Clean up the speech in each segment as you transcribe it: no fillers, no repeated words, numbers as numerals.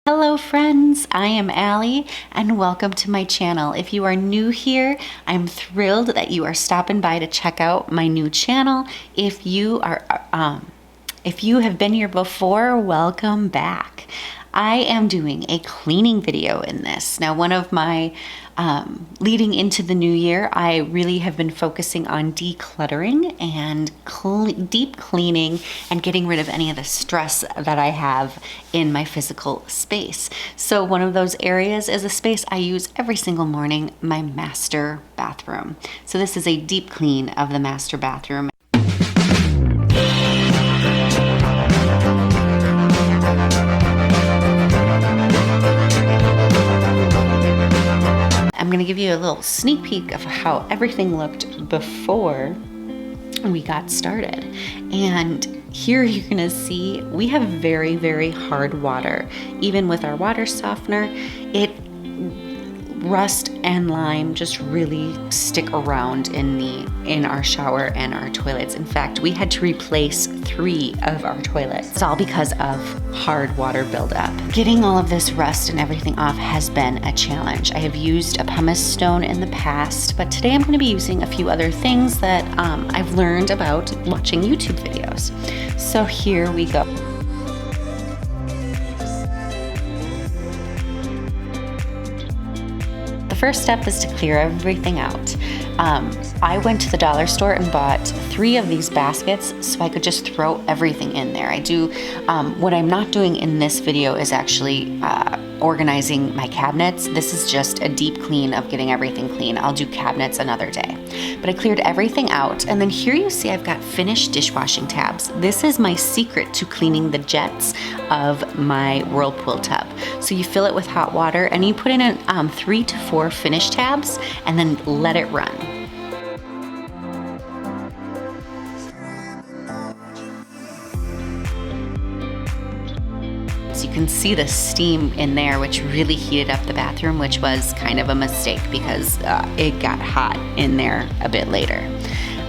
Hello friends, I am Allie and welcome to my channel. If you are new here, I'm thrilled that you are stopping by to check out my new channel. If you have been here before, welcome back. I am doing a cleaning video in this. Now, one of my leading into the new year, I really have been focusing on decluttering and deep cleaning and getting rid of any of the stress that I have in my physical space. So one of those areas is a space I use every single morning, my master bathroom. So this is a deep clean of the master bathroom. I'm gonna give you a little sneak peek of how everything looked before we got started. And here you're gonna see we have very, very hard water. Even with our water softener, rust and lime just really stick around in our shower and our toilets. In fact, we had to replace 3 of our toilets. It's all because of hard water buildup. Getting all of this rust and everything off has been a challenge. I have used a pumice stone in the past, but today I'm going to be using a few other things that I've learned about watching YouTube videos. So here we go. The first step is to clear everything out. I went to the dollar store and bought 3 of these baskets so I could just throw everything in there. What I'm not doing in this video is actually organizing my cabinets. This is just a deep clean of getting everything clean. I'll do cabinets another day. But I cleared everything out, and then here you see I've got finished dishwashing tabs. This is my secret to cleaning the jets of my Whirlpool tub. So you fill it with hot water and you put in 3 to 4 finished tabs and then let it run. So you can see the steam in there, which really heated up the bathroom, which was kind of a mistake because it got hot in there a bit later.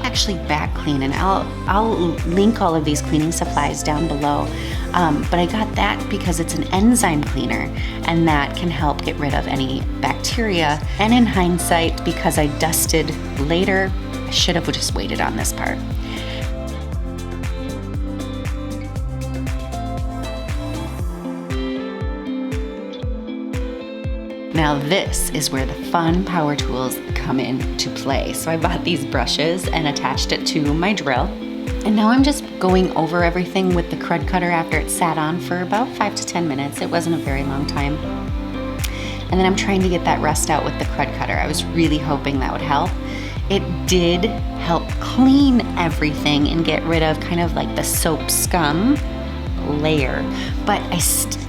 Actually back clean, and I'll link all of these cleaning supplies down below. But I got that because it's an enzyme cleaner, and that can help get rid of any bacteria. And in hindsight, because I dusted later, I should have just waited on this part. Now this is where the fun power tools come into play. So I bought these brushes and attached it to my drill. And now I'm just going over everything with the Krud Kutter after it sat on for about 5 to 10 minutes. It wasn't a very long time. And then I'm trying to get that rust out with the Krud Kutter. I was really hoping that would help. It did help clean everything and get rid of kind of like the soap scum layer, but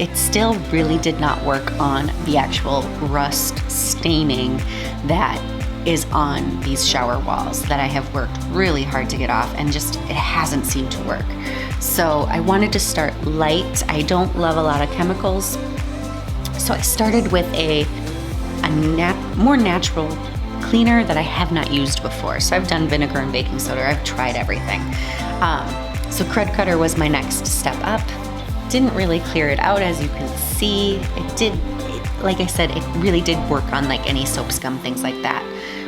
it still really did not work on the actual rust staining that is on these shower walls that I have worked really hard to get off, and just it hasn't seemed to work. So I wanted to start light. I don't love a lot of chemicals, so I started with a more natural cleaner that I have not used before. So I've done vinegar and baking soda. I've tried everything. So Krud Kutter was my next step up. Didn't really clear it out, as you can see. Like I said, it really did work on like any soap scum, things like that,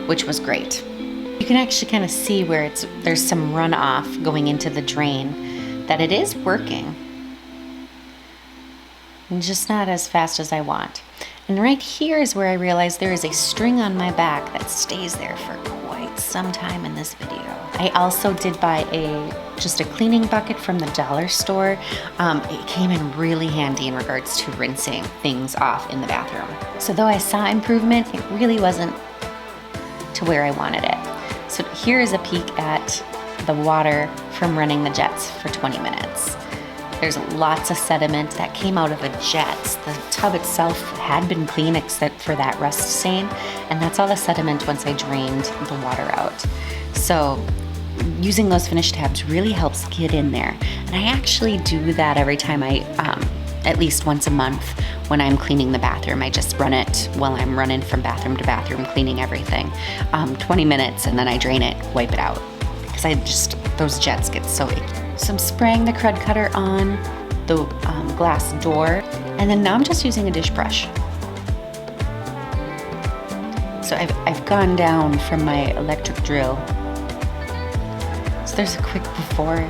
which was great. You can actually kind of see where there's some runoff going into the drain, that it is working. And just not as fast as I want. And right here is where I realized there is a string on my back that stays there for quite some time in this video. I also did buy just a cleaning bucket from the dollar store. It came in really handy in regards to rinsing things off in the bathroom. So though I saw improvement, it really wasn't to where I wanted it. So here is a peek at the water from running the jets for 20 minutes. There's lots of sediment that came out of the jets. The tub itself had been clean except for that rust stain, and that's all the sediment once I drained the water out. So using those finished tabs really helps get in there. And I actually do that every time at least once a month when I'm cleaning the bathroom. I just run it while I'm running from bathroom to bathroom, cleaning everything. 20 minutes, and then I drain it, wipe it out. Because those jets get so icky. So I'm spraying the Krud Kutter on the glass door. And then now I'm just using a dish brush. So I've gone down from my electric drill. So there's a quick before.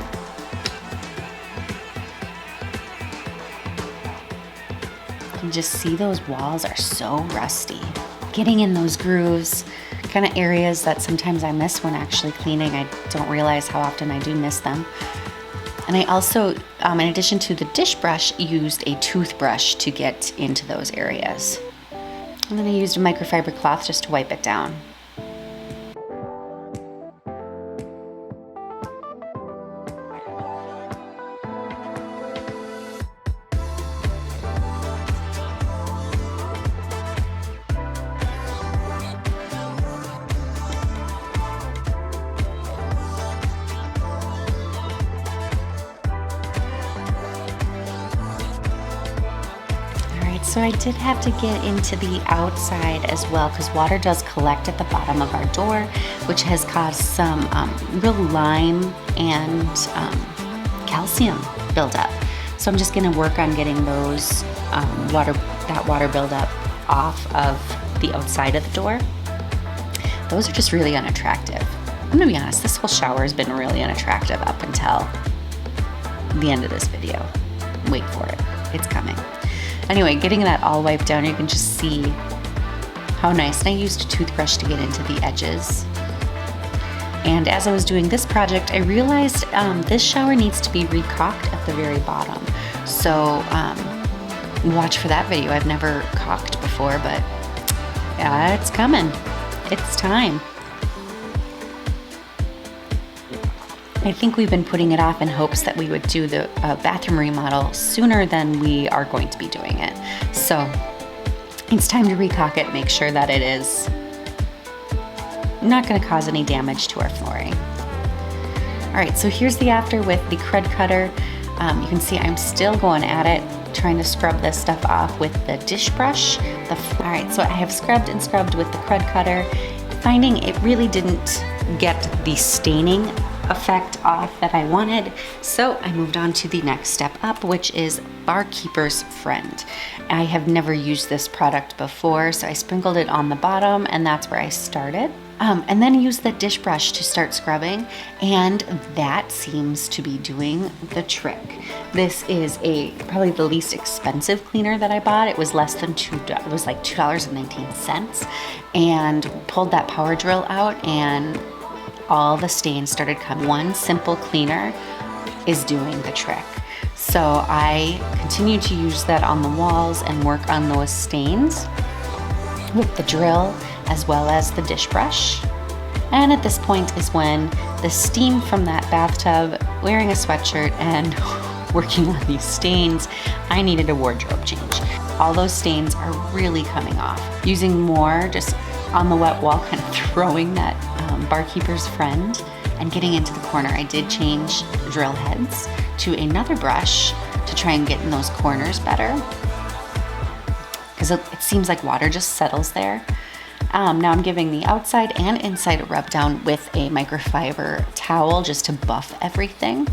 You can just see those walls are so rusty. Getting in those grooves, kind of areas that sometimes I miss when actually cleaning. I don't realize how often I do miss them. And I also, in addition to the dish brush, used a toothbrush to get into those areas. And then I used a microfiber cloth just to wipe it down. So I did have to get into the outside as well because water does collect at the bottom of our door, which has caused some real lime and calcium buildup. So I'm just gonna work on getting those water buildup off of the outside of the door. Those are just really unattractive. I'm gonna be honest, this whole shower has been really unattractive up until the end of this video. Wait for it, it's coming. Anyway, getting that all wiped down, you can just see how nice. And I used a toothbrush to get into the edges. And as I was doing this project, I realized this shower needs to be recocked at the very bottom. So watch for that video. I've never caulked before, but yeah, it's coming. It's time. I think we've been putting it off in hopes that we would do the bathroom remodel sooner than we are going to be doing it. So it's time to recock it, make sure that it is not going to cause any damage to our flooring. All right, so here's the after with the Krud Kutter. You can see I'm still going at it, trying to scrub this stuff off with the dish brush. All right, so I have scrubbed and scrubbed with the Krud Kutter, finding it really didn't get the staining effect off that I wanted. So I moved on to the next step up, which is Barkeeper's Friend. I have never used this product before, so I sprinkled it on the bottom and that's where I started. And then used the dish brush to start scrubbing, and that seems to be doing the trick. This is probably the least expensive cleaner that I bought. It was less than $2, it was like $2.19, and pulled that power drill out and all the stains started coming. One simple cleaner is doing the trick. So I continue to use that on the walls and work on those stains with the drill as well as the dish brush. And at this point is when the steam from that bathtub, wearing a sweatshirt and working on these stains, I needed a wardrobe change. All those stains are really coming off. Using more just on the wet wall, kind of throwing that Barkeeper's Friend and getting into the corner. I did change drill heads to another brush to try and get in those corners better, because it seems like water just settles there. Now I'm giving the outside and inside a rub down with a microfiber towel just to buff everything.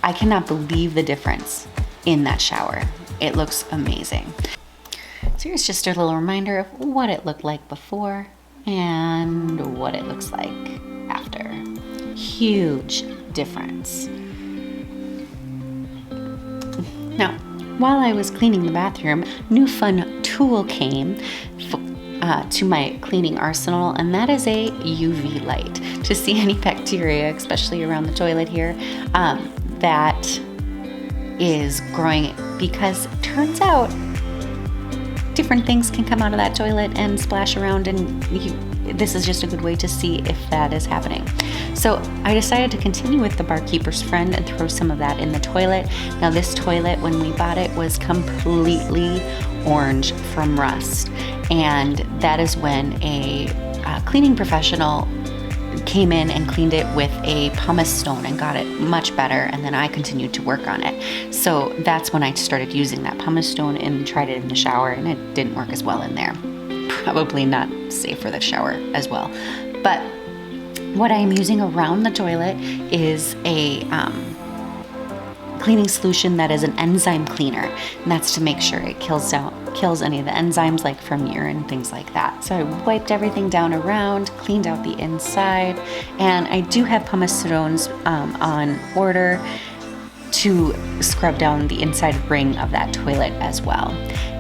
I cannot believe the difference in that shower. It looks amazing. So here's just a little reminder of what it looked like before and what it looks like after. Huge difference. Now, while I was cleaning the bathroom, new fun tool came to my cleaning arsenal, and that is a UV light to see any bacteria, especially around the toilet here, that is growing, because it turns out different things can come out of that toilet and splash around, and this is just a good way to see if that is happening. So I decided to continue with the Barkeeper's Friend and throw some of that in the toilet. Now this toilet, when we bought it, was completely orange from rust, and that is when a cleaning professional came in and cleaned it with a pumice stone and got it much better, and then I continued to work on it. So that's when I started using that pumice stone and tried it in the shower, and it didn't work as well in there. Probably not safe for the shower as well. But what I'm using around the toilet is a cleaning solution that is an enzyme cleaner, and that's to make sure it kills any of the enzymes like from urine, things like that. So I wiped everything down around, cleaned out the inside, and I do have pumice stones on order to scrub down the inside ring of that toilet as well.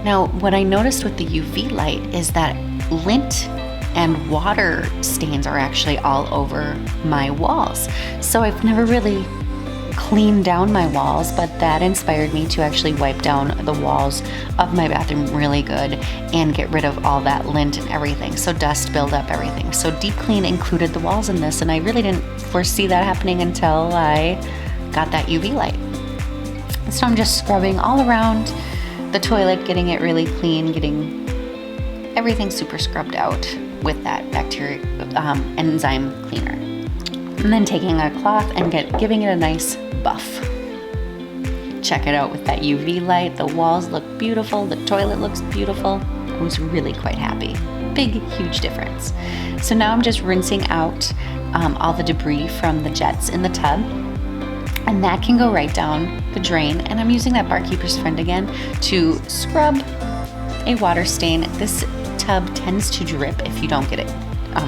Now, what I noticed with the UV light is that lint and water stains are actually all over my walls. So I've never really cleaned down my walls, but that inspired me to actually wipe down the walls of my bathroom really good and get rid of all that lint and everything. So dust build up everything. So deep clean included the walls in this, and I really didn't foresee that happening until I got that UV light. So I'm just scrubbing all around the toilet, getting it really clean, getting everything super scrubbed out with that bacteria enzyme cleaner. And then taking a cloth and giving it a nice buff. Check it out with that UV light. The walls look beautiful. The toilet looks beautiful. I was really quite happy. Big, huge difference. So now I'm just rinsing out all the debris from the jets in the tub. And that can go right down the drain. And I'm using that Barkeeper's Friend again to scrub a water stain. This tub tends to drip if you don't get it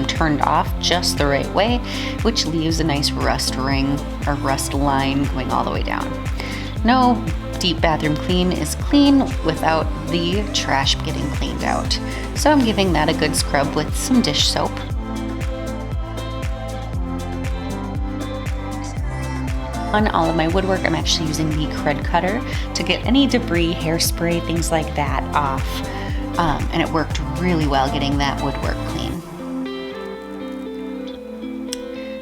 turned off just the right way, which leaves a nice rust ring or rust line going all the way down. No deep bathroom clean is clean without the trash getting cleaned out. So I'm giving that a good scrub with some dish soap. On all of my woodwork, I'm actually using the Krud Kutter to get any debris, hairspray, things like that off. And it worked really well getting that woodwork clean.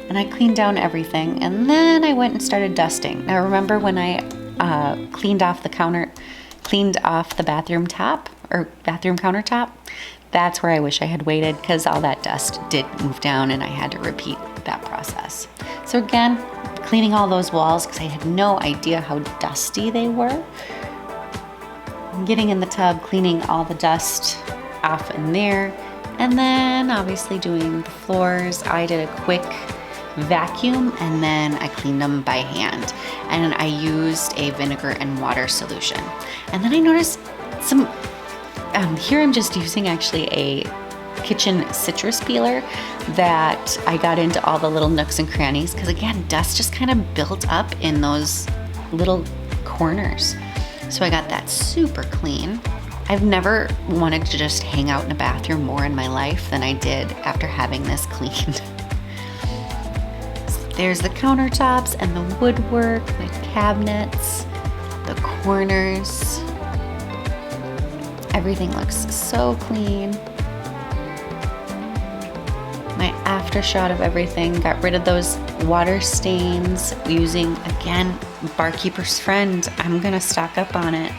And I cleaned down everything, and then I went and started dusting. Now remember when I cleaned off the bathroom countertop? That's where I wish I had waited, because all that dust did move down and I had to repeat that process. So again, cleaning all those walls because I had no idea how dusty they were. Getting in the tub, cleaning all the dust off in there, and then obviously doing the floors. I did a quick vacuum and then I cleaned them by hand, and I used a vinegar and water solution. And then I noticed some here I'm just using actually a kitchen citrus peeler that I got into all the little nooks and crannies, because again, dust just kind of built up in those little corners. So I got that super clean. I've never wanted to just hang out in a bathroom more in my life than I did after having this cleaned. There's the countertops and the woodwork, the cabinets, the corners. Everything looks so clean. My after shot of everything, got rid of those water stains using, again, Barkeeper's Friend. I'm gonna stock up on it.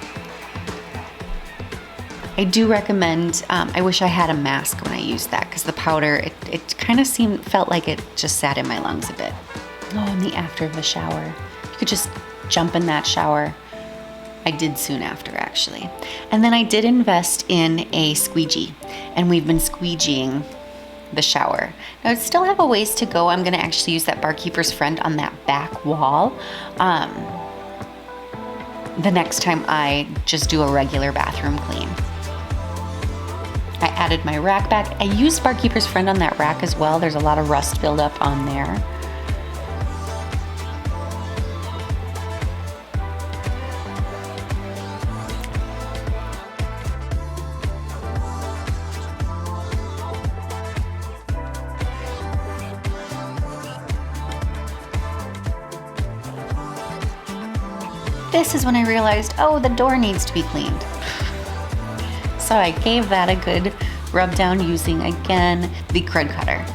I do recommend, I wish I had a mask when I used that, because the powder, it kind of felt like it just sat in my lungs a bit. Oh, and the after of the shower. You could just jump in that shower. I did soon after, actually. And then I did invest in a squeegee, and we've been squeegeeing the shower. Now I still have a ways to go. I'm gonna actually use that Barkeeper's Friend on that back wall the next time I just do a regular bathroom clean. I added my rack back. I used Barkeeper's Friend on that rack as well. There's a lot of rust buildup on there. This is when I realized, oh, the door needs to be cleaned. So I gave that a good rub down using, again, the Krud Kutter,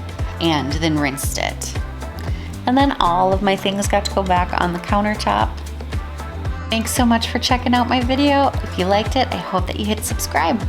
and then rinsed it. And then all of my things got to go back on the countertop. Thanks so much for checking out my video. If you liked it, I hope that you hit subscribe.